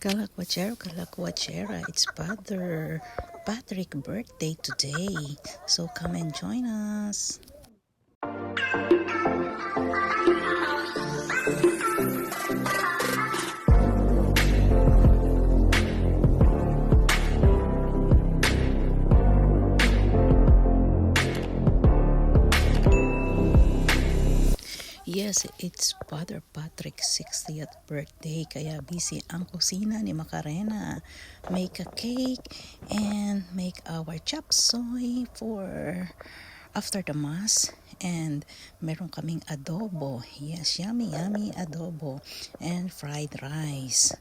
Kalakwachera, it's Father Patrick birthday today. So come and join us. Yes, it's Father Patrick's 60th birthday, kaya busy ang kusina ni Macarena. Make a cake and make our chop suey for after the mass. And meron kaming adobo. Yes, yummy adobo. And fried rice.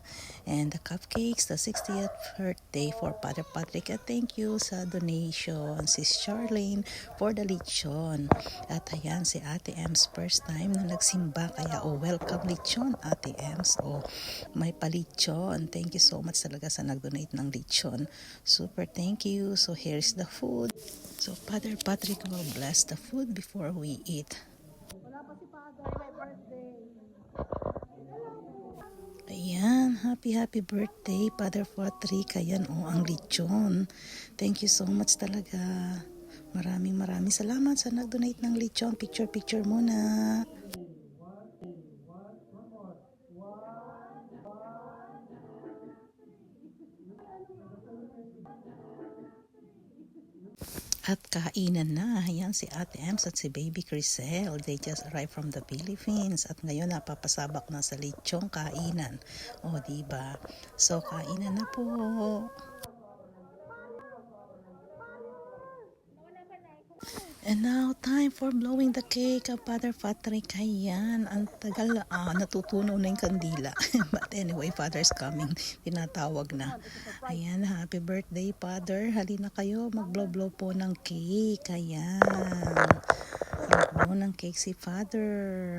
And the cupcakes, the 60th birthday for Father Patrick. At thank you sa donation, Sis Charlene, for the lechon. At ayan, si Ate Ems, first time na nagsimba. Kaya, welcome lechon, Ate Ems. May palechon. Thank you so much talaga sa nag-donate ng lechon. Super thank you. So, here's the food. So, Father Patrick will bless the food before we eat. Wala pa si Father, my birthday. Ayan, happy birthday, Father Patrick. Ayan, ang lechon. Thank you so much talaga. Maraming salamat sa nag-donate ng lechon. Picture muna. At kainan na. Ayan si Ate Ems at si Baby Crisel. They just arrived from the Philippines. At ngayon napapasabak na sa lechong kainan. Diba? So, kainan na po. And now, time for blowing the cake of Father Patrick. Ayan, ang tagal, natutunaw na yung kandila. But anyway, Father's coming. Tinatawag na. Ayan, happy birthday, Father. Halina kayo, mag-blow po ng cake. Ayan. Mag-blow ng cake si Father.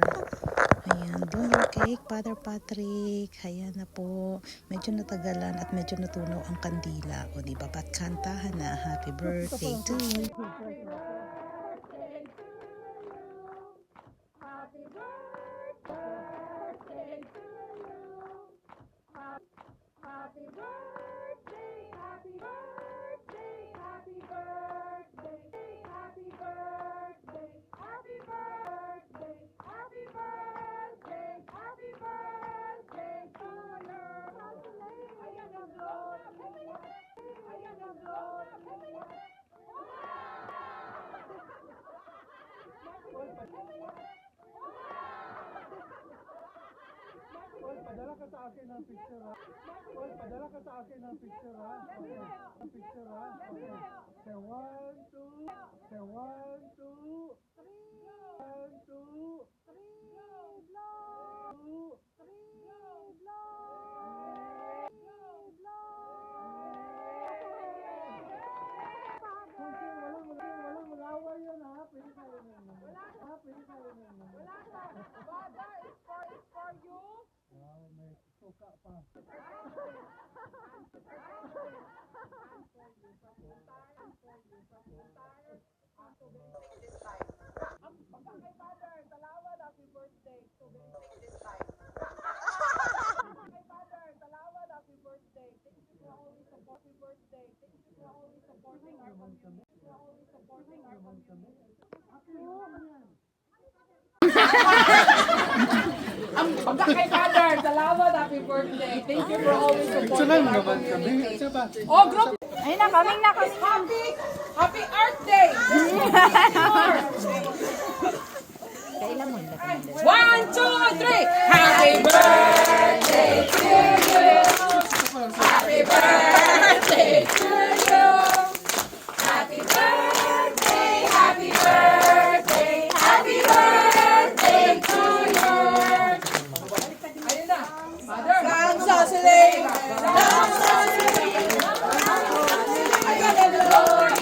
Ayan, blow your cake, Father Patrick. Ayan na po. Medyo natagalan at medyo natunaw ang kandila. Diba? Ba't kantahan na, happy birthday to you. Happy birthday to you. Happy birthday, happy birthday, happy birthday, happy birthday, happy birthday, happy birthday, happy birthday to you. Ayan ang blow. Ayan ang blow. Padala ka sa akin ng picture, ha? Padala ka sa akin ng picture, ha? Okay. Ang picture, ha? Okay. Say 1, 2. Say 1, 2. 1, 2. 3. Blow. 2. 3. Blow. Walang malaway yan, ha? Pwede kayo naman. Ha? Pwede kayo naman. Wala ka. Baba, it's for you. Wow, may suka pa. Kay Father, salamat, happy birthday. Kay Father, salamat, happy birthday. Thank you for always supporting birthday. Thank you for always supporting our community. Kay Father, salamat, happy birthday. Thank you for always supporting our community. Group! Ayun na, coming na kami. Happy Earth Day! Kailan mo na 1, 2, 3! Happy birthday to you! Happy birthday to you! Happy birthday, happy birthday, happy birthday to you! Ayun na! Mother! Dance sa siling! Dance sa siling! Ayan na Lord!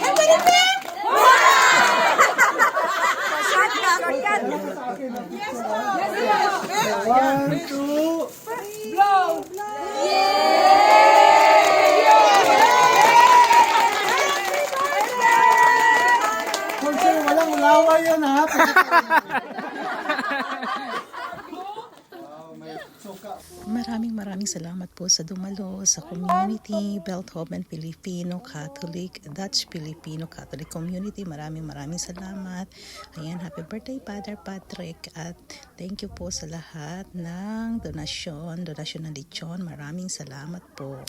Yes, yes! 1, 2. Blow! Kung walang malaway yan, ha? Wow, may suka. Maraming maraming salamat po sa dumalo sa community, Belthoven Filipino Catholic, Dutch Filipino Catholic Community. Maraming salamat. Ayan, happy birthday Father Patrick, at thank you po sa lahat ng donasyon ng lechon. Maraming salamat po.